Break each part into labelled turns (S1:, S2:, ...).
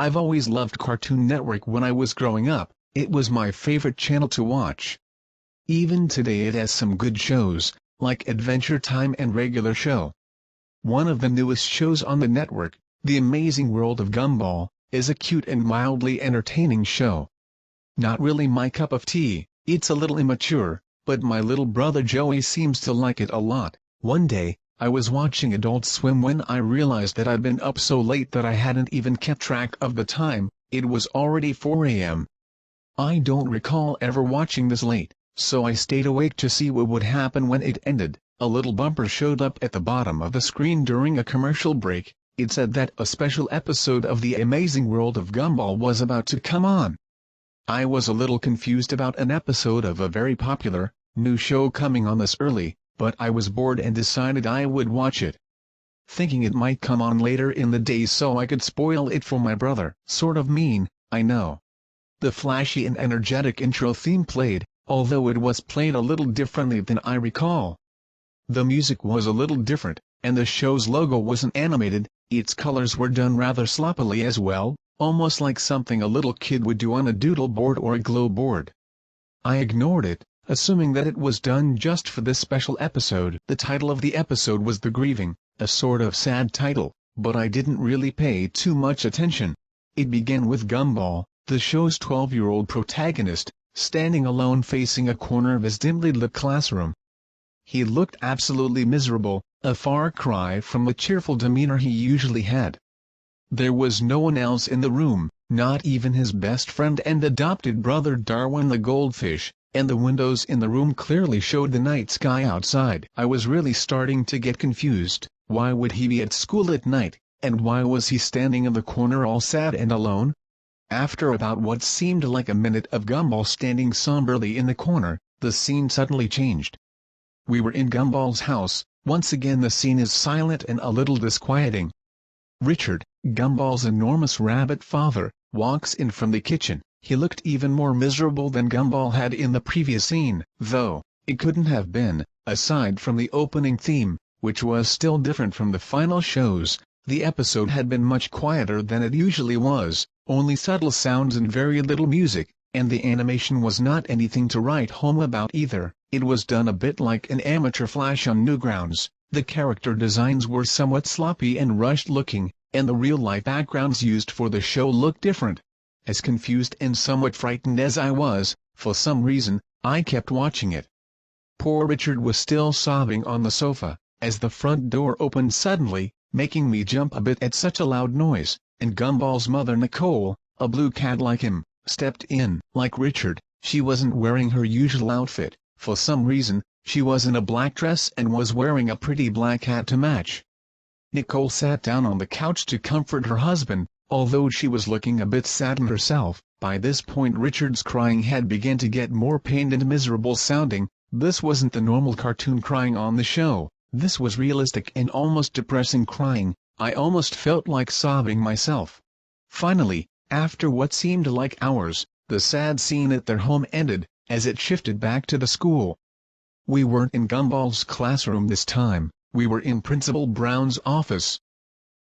S1: I've always loved Cartoon Network when I was growing up. It was my favorite channel to watch. Even today it has some good shows, like Adventure Time and Regular Show. One of the newest shows on the network, The Amazing World of Gumball, is a cute and mildly entertaining show. Not really my cup of tea, it's a little immature, but my little brother Joey seems to like it a lot. One day, I was watching Adult Swim when I realized that I'd been up so late that I hadn't even kept track of the time. It was already 4 a.m. I don't recall ever watching this late, so I stayed awake to see what would happen when it ended. A little bumper showed up at the bottom of the screen during a commercial break. It said that a special episode of The Amazing World of Gumball was about to come on. I was a little confused about an episode of a very popular, new show coming on this early, but I was bored and decided I would watch it. Thinking it might come on later in the day so I could spoil it for my brother. Sort of mean, I know. The flashy and energetic intro theme played, although it was played a little differently than I recall. The music was a little different, and the show's logo wasn't animated. Its colors were done rather sloppily as well, almost like something a little kid would do on a doodle board or a glow board. I ignored it, assuming that it was done just for this special episode. The title of the episode was The Grieving, a sort of sad title, but I didn't really pay too much attention. It began with Gumball, the show's 12-year-old protagonist, standing alone facing a corner of his dimly lit classroom. He looked absolutely miserable, a far cry from the cheerful demeanor he usually had. There was no one else in the room, not even his best friend and adopted brother Darwin the goldfish, and the windows in the room clearly showed the night sky outside. I was really starting to get confused. Why would he be at school at night, and why was he standing in the corner all sad and alone? After about what seemed like a minute of Gumball standing somberly in the corner, the scene suddenly changed. We were in Gumball's house. Once again the scene is silent and a little disquieting. Richard, Gumball's enormous rabbit father, walks in from the kitchen. He looked even more miserable than Gumball had in the previous scene, though it couldn't have been, aside from the opening theme, which was still different from the final shows. The episode had been much quieter than it usually was, only subtle sounds and very little music, and the animation was not anything to write home about either. It was done a bit like an amateur flash on Newgrounds. The character designs were somewhat sloppy and rushed looking, and the real-life backgrounds used for the show looked different. As confused and somewhat frightened as I was, for some reason, I kept watching it. Poor Richard was still sobbing on the sofa, as the front door opened suddenly, making me jump a bit at such a loud noise, and Gumball's mother Nicole, a blue cat like him, stepped in. Like Richard, she wasn't wearing her usual outfit. For some reason, she was in a black dress and was wearing a pretty black hat to match. Nicole sat down on the couch to comfort her husband, although she was looking a bit saddened herself. By this point Richard's crying had begun to get more pained and miserable sounding. This wasn't the normal cartoon crying on the show. This was realistic and almost depressing crying. I almost felt like sobbing myself. Finally, after what seemed like hours, the sad scene at their home ended, as it shifted back to the school. We weren't in Gumball's classroom this time, we were in Principal Brown's office.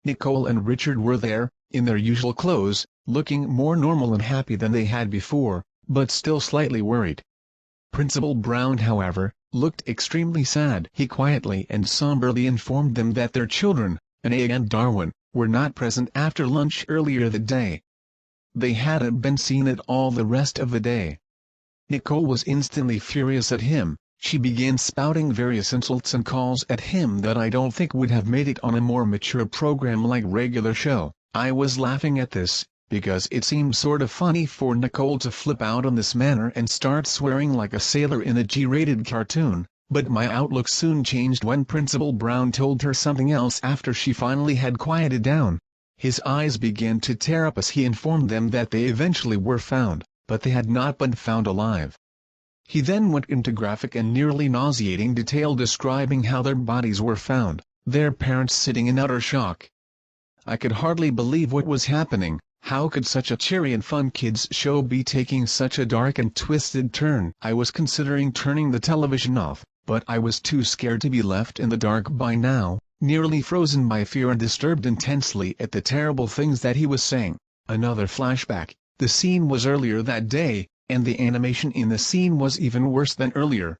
S1: Nicole and Richard were there, in their usual clothes, looking more normal and happy than they had before, but still slightly worried. Principal Brown, however, looked extremely sad. He quietly and somberly informed them that their children, Anna and Darwin, were not present after lunch earlier that day. They hadn't been seen at all the rest of the day. Nicole was instantly furious at him. She began spouting various insults and calls at him that I don't think would have made it on a more mature program like Regular Show. I was laughing at this, because it seemed sort of funny for Nicole to flip out on this manner and start swearing like a sailor in a G-rated cartoon, but my outlook soon changed when Principal Brown told her something else after she finally had quieted down. His eyes began to tear up as he informed them that they eventually were found, but they had not been found alive. He then went into graphic and nearly nauseating detail describing how their bodies were found, their parents sitting in utter shock. I could hardly believe what was happening. How could such a cheery and fun kids show be taking such a dark and twisted turn? I was considering turning the television off, but I was too scared to be left in the dark by now, nearly frozen by fear and disturbed intensely at the terrible things that he was saying. Another flashback, the scene was earlier that day, and the animation in the scene was even worse than earlier.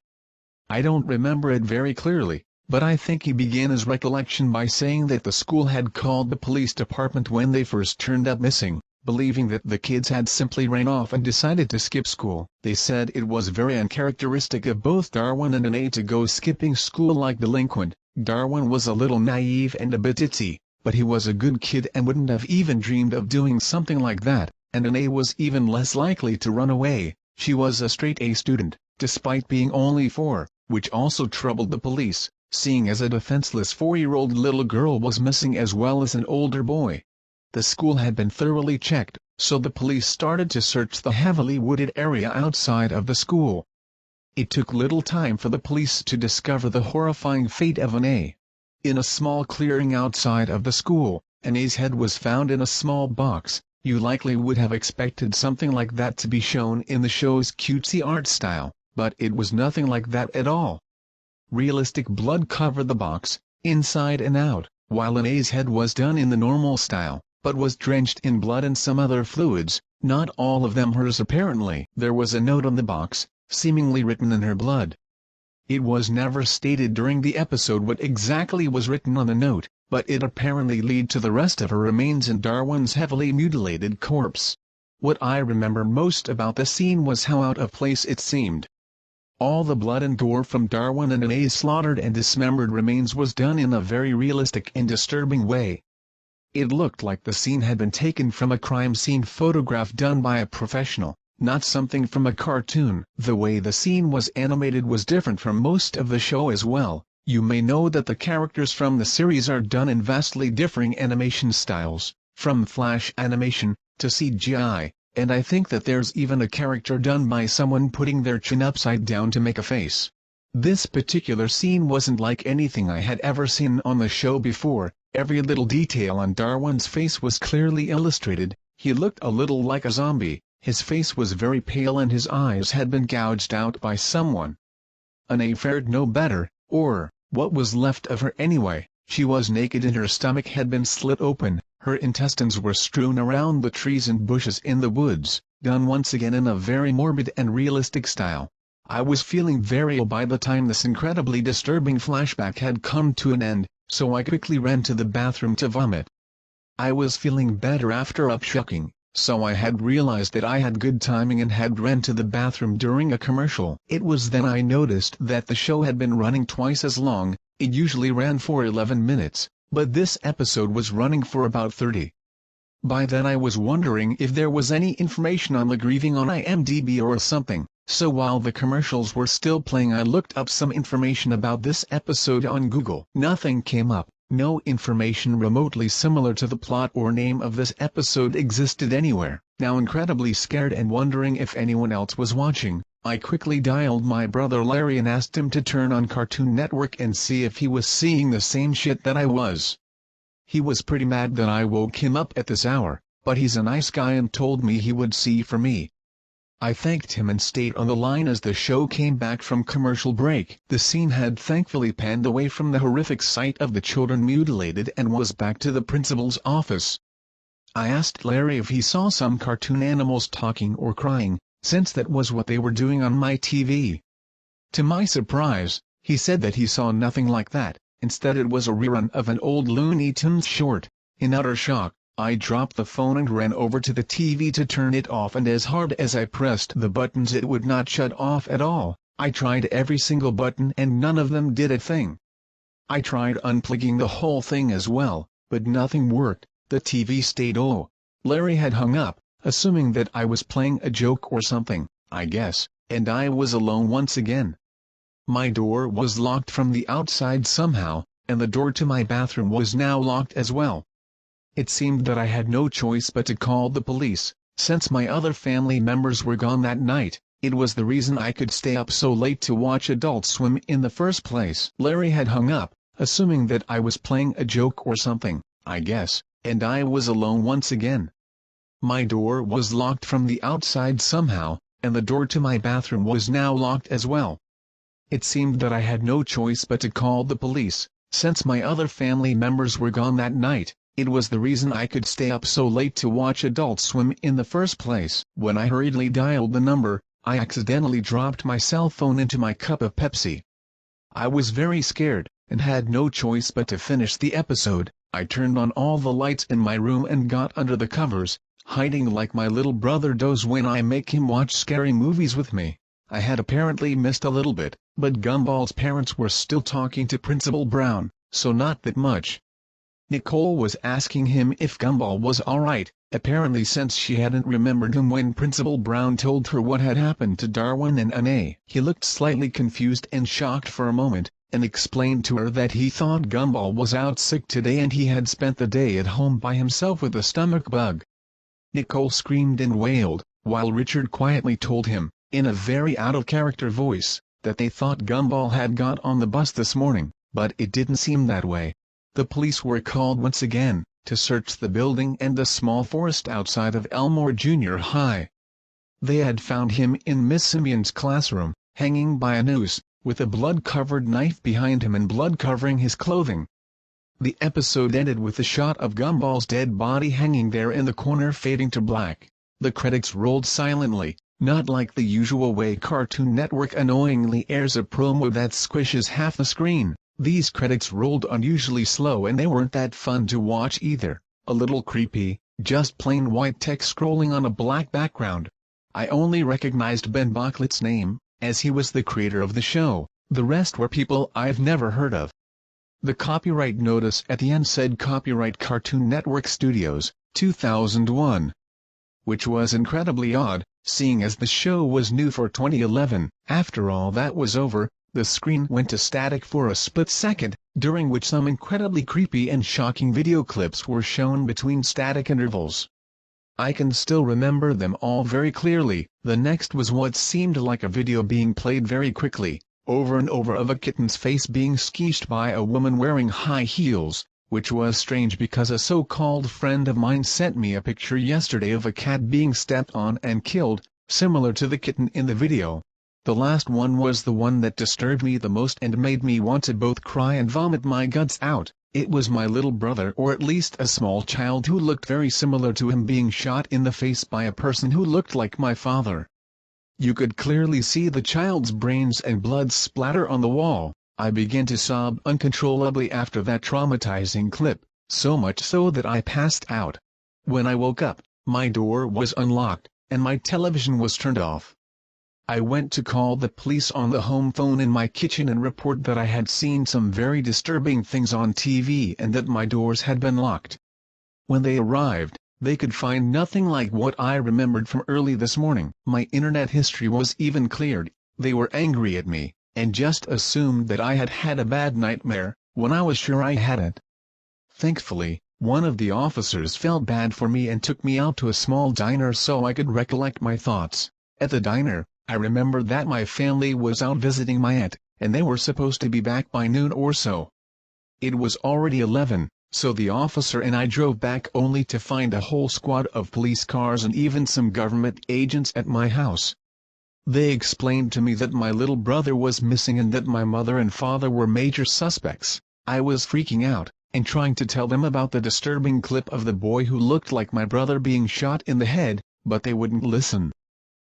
S1: I don't remember it very clearly, but I think he began his recollection by saying that the school had called the police department when they first turned up missing, believing that the kids had simply ran off and decided to skip school. They said it was very uncharacteristic of both Darwin and Anae to go skipping school like delinquent. Darwin was a little naive and a bit itsy, but he was a good kid and wouldn't have even dreamed of doing something like that, and Anae was even less likely to run away. She was a straight A student, despite being only 4, which also troubled the police, seeing as a defenseless 4-year-old little girl was missing as well as an older boy. The school had been thoroughly checked, so the police started to search the heavily wooded area outside of the school. It took little time for the police to discover the horrifying fate of Anae. In a small clearing outside of the school, Anae's head was found in a small box. You likely would have expected something like that to be shown in the show's cutesy art style, but it was nothing like that at all. Realistic blood covered the box, inside and out, while Anae's head was done in the normal style, but was drenched in blood and some other fluids, not all of them hers apparently. There was a note on the box, seemingly written in her blood. It was never stated during the episode what exactly was written on the note, but it apparently led to the rest of her remains in Darwin's heavily mutilated corpse. What I remember most about the scene was how out of place it seemed. All the blood and gore from Darwin and Anae's slaughtered and dismembered remains was done in a very realistic and disturbing way. It looked like the scene had been taken from a crime scene photograph done by a professional, not something from a cartoon. The way the scene was animated was different from most of the show as well. You may know that the characters from the series are done in vastly differing animation styles, from flash animation to CGI, and I think that there's even a character done by someone putting their chin upside down to make a face. This particular scene wasn't like anything I had ever seen on the show before. Every little detail on Darwin's face was clearly illustrated. He looked a little like a zombie, his face was very pale and his eyes had been gouged out by someone. Anae fared no better, or what was left of her anyway. She was naked and her stomach had been slit open, her intestines were strewn around the trees and bushes in the woods, done once again in a very morbid and realistic style. I was feeling very ill by the time this incredibly disturbing flashback had come to an end, so I quickly ran to the bathroom to vomit. I was feeling better after upshucking, so I had realized that I had good timing and had ran to the bathroom during a commercial. It was then I noticed that the show had been running twice as long. It usually ran for 11 minutes, but this episode was running for about 30. By then I was wondering if there was any information on the Grieving on IMDb or something, so while the commercials were still playing I looked up some information about this episode on Google. Nothing came up, no information remotely similar to the plot or name of this episode existed anywhere. Now incredibly scared and wondering if anyone else was watching, I quickly dialed my brother Larry and asked him to turn on Cartoon Network and see if he was seeing the same shit that I was. He was pretty mad that I woke him up at this hour, but he's a nice guy and told me he would see for me. I thanked him and stayed on the line as the show came back from commercial break. The scene had thankfully panned away from the horrific sight of the children mutilated and was back to the principal's office. I asked Larry if he saw some cartoon animals talking or crying, since that was what they were doing on my TV. To my surprise, he said that he saw nothing like that. Instead it was a rerun of an old Looney Tunes short. In utter shock, I dropped the phone and ran over to the TV to turn it off, and as hard as I pressed the buttons it would not shut off at all. I tried every single button and none of them did a thing. I tried unplugging the whole thing as well, but nothing worked. The TV stayed on. Larry had hung up, assuming that I was playing a joke or something, I guess, and I was alone once again. My door was locked from the outside somehow, and the door to my bathroom was now locked as well. It seemed that I had no choice but to call the police, since my other family members were gone that night. It was the reason I could stay up so late to watch Adult Swim in the first place. Larry had hung up, assuming that I was playing a joke or something, I guess, and I was alone once again. My door was locked from the outside somehow, and the door to my bathroom was now locked as well. It seemed that I had no choice but to call the police, since my other family members were gone that night. It was the reason I could stay up so late to watch Adult Swim in the first place. When I hurriedly dialed the number, I accidentally dropped my cell phone into my cup of Pepsi. I was very scared, and had no choice but to finish the episode. I turned on all the lights in my room and got under the covers, hiding like my little brother does when I make him watch scary movies with me. I had apparently missed a little bit, but Gumball's parents were still talking to Principal Brown, so not that much. Nicole was asking him if Gumball was alright, apparently since she hadn't remembered him when Principal Brown told her what had happened to Darwin and Anne. He looked slightly confused and shocked for a moment, and explained to her that he thought Gumball was out sick today and he had spent the day at home by himself with a stomach bug. Nicole screamed and wailed, while Richard quietly told him, in a very out-of-character voice, that they thought Gumball had got on the bus this morning, but it didn't seem that way. The police were called once again, to search the building and the small forest outside of Elmore Junior High. They had found him in Miss Simeon's classroom, hanging by a noose, with a blood-covered knife behind him and blood covering his clothing. The episode ended with a shot of Gumball's dead body hanging there in the corner fading to black. The credits rolled silently, not like the usual way Cartoon Network annoyingly airs a promo that squishes half the screen. These credits rolled unusually slow and they weren't that fun to watch either, a little creepy, just plain white text scrolling on a black background. I only recognized Ben Bachlet's name, as he was the creator of the show, the rest were people I've never heard of. The copyright notice at the end said Copyright Cartoon Network Studios, 2001. Which was incredibly odd, seeing as the show was new for 2011. After all that was over, the screen went to static for a split second, during which some incredibly creepy and shocking video clips were shown between static intervals. I can still remember them all very clearly. The next was what seemed like a video being played very quickly, over and over, of a kitten's face being squished by a woman wearing high heels, which was strange because a so-called friend of mine sent me a picture yesterday of a cat being stepped on and killed, similar to the kitten in the video. The last one was the one that disturbed me the most and made me want to both cry and vomit my guts out. It was my little brother, or at least a small child who looked very similar to him, being shot in the face by a person who looked like my father. You could clearly see the child's brains and blood splatter on the wall. I began to sob uncontrollably after that traumatizing clip, so much so that I passed out. When I woke up, my door was unlocked, and my television was turned off. I went to call the police on the home phone in my kitchen and report that I had seen some very disturbing things on TV and that my doors had been locked. When they arrived, they could find nothing like what I remembered from early this morning. My internet history was even cleared. They were angry at me, and just assumed that I had had a bad nightmare, when I was sure I hadn't. Thankfully, one of the officers felt bad for me and took me out to a small diner so I could recollect my thoughts. At the diner, I remembered that my family was out visiting my aunt, and they were supposed to be back by noon or so. It was already 11, so the officer and I drove back only to find a whole squad of police cars and even some government agents at my house. They explained to me that my little brother was missing and that my mother and father were major suspects. I was freaking out, and trying to tell them about the disturbing clip of the boy who looked like my brother being shot in the head, but they wouldn't listen.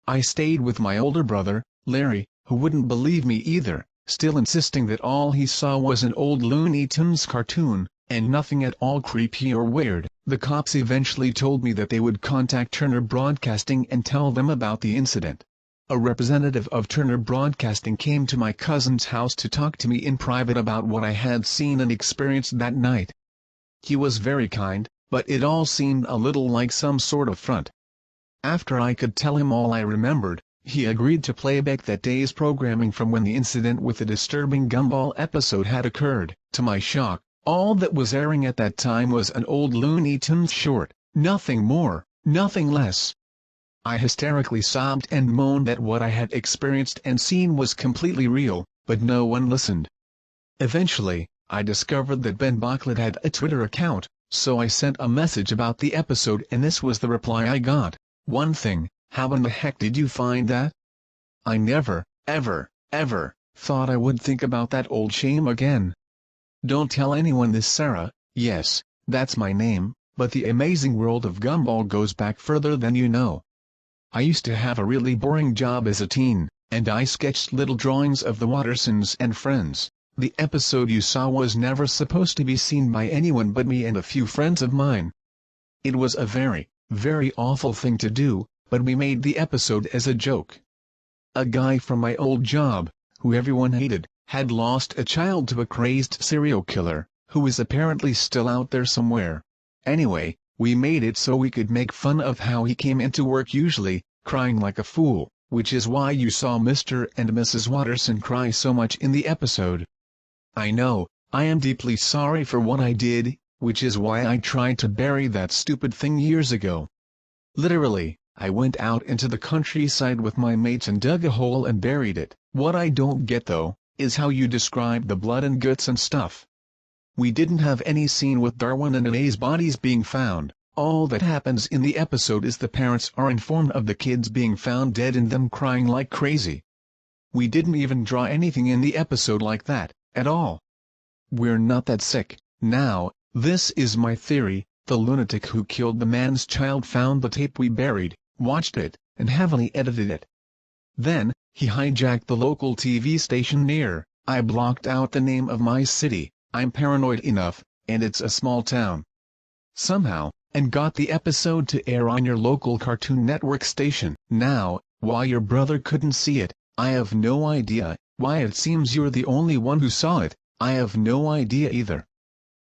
S1: I stayed with my older brother, Larry, who wouldn't believe me either, still insisting that all he saw was an old Looney Tunes cartoon, and nothing at all creepy or weird. The cops eventually told me that they would contact Turner Broadcasting and tell them about the incident. A representative of Turner Broadcasting came to my cousin's house to talk to me in private about what I had seen and experienced that night. He was very kind, but it all seemed a little like some sort of front. After I could tell him all I remembered, he agreed to play back that day's programming from when the incident with the disturbing Gumball episode had occurred. To my shock, all that was airing at that time was an old Looney Tunes short, nothing more, nothing less. I hysterically sobbed and moaned that what I had experienced and seen was completely real, but no one listened. Eventually, I discovered that Ben Bachlet had a Twitter account, so I sent a message about the episode and this was the reply I got. One thing, how in the heck did you find that? I never, ever, ever, thought I would think about that old shame again. Don't tell anyone this, Sarah. Yes, That's my name, but the amazing world of Gumball goes back further than you know. I used to have a really boring job as a teen, and I sketched little drawings of the Wattersons and friends. The episode you saw was never supposed to be seen by anyone but me and a few friends of mine. It was a very, very awful thing to do, but we made the episode as a joke. A guy from my old job, who everyone hated, had lost a child to a crazed serial killer, who is apparently still out there somewhere. Anyway, we made it so we could make fun of how he came into work usually, crying like a fool, which is why you saw Mr. and Mrs. Watterson cry so much in the episode. I know, I am deeply sorry for what I did, which is why I tried to bury that stupid thing years ago. Literally, I went out into the countryside with my mates and dug a hole and buried it. What I don't get though, is how you describe the blood and guts and stuff. We didn't have any scene with Darwin and Ana's bodies being found. All that happens in the episode is the parents are informed of the kids being found dead and them crying like crazy. We didn't even draw anything in the episode like that, at all. We're not that sick. Now, this is my theory: the lunatic who killed the man's child found the tape we buried, watched it, and heavily edited it. Then, he hijacked the local TV station near. I blocked out the name of my city, I'm paranoid enough, and it's a small town. Somehow, and got the episode to air on your local Cartoon Network station. Now, why your brother couldn't see it, I have no idea. Why it seems you're the only one who saw it, I have no idea either.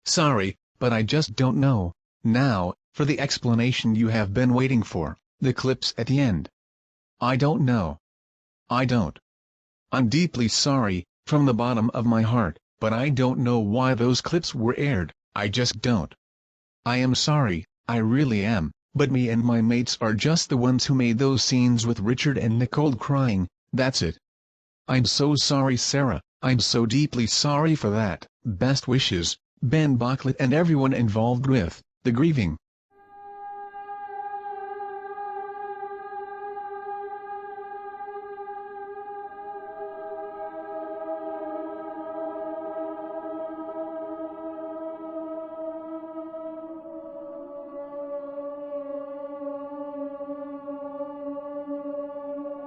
S1: Sorry, but I just don't know. Now, for the explanation you have been waiting for, the clips at the end. I don't know. I don't. I'm deeply sorry, from the bottom of my heart, but I don't know why those clips were aired, I just don't. I am sorry, I really am, but me and my mates are just the ones who made those scenes with Richard and Nicole crying, that's it. I'm so sorry, Sarah, I'm so deeply sorry for that. Best wishes, Ben Bocklett and everyone involved with the Grieving.